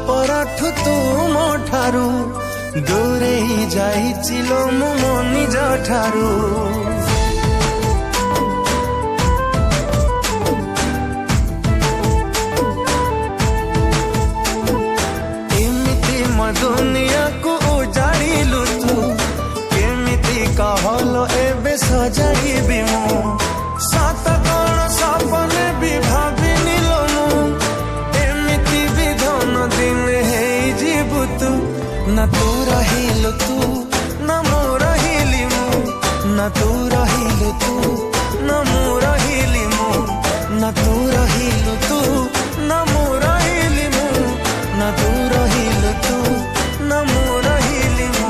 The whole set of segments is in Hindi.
परठु तू मो ठारू दूरे जाइचिलो मु मो निज ठारू। एमिति म दुनिया को उजाड़िलु तू केमिति कहलो एबे सजाइबी मु सात कण सपने भी भाबिनिलो मु एमिति विधन दिन हे जीवु तू न तू रहिलु तू न मु रहिली मु न तू रहिलु तू न मु रहिली मु न तू रहिलु तू न मु रहिली मु न तू रहिलु तू न मु रहिली मु।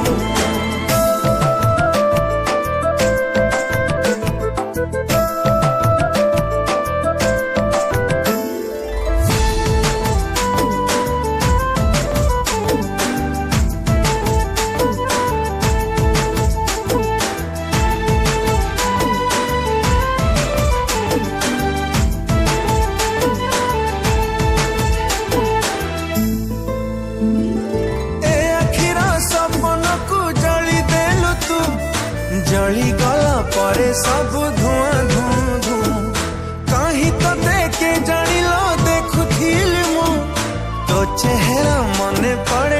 जली गला परे सब धुआं धुआं धुआं कहीं तो देखे जानिलो देखुथिल मु तो चेहरा मने पड़े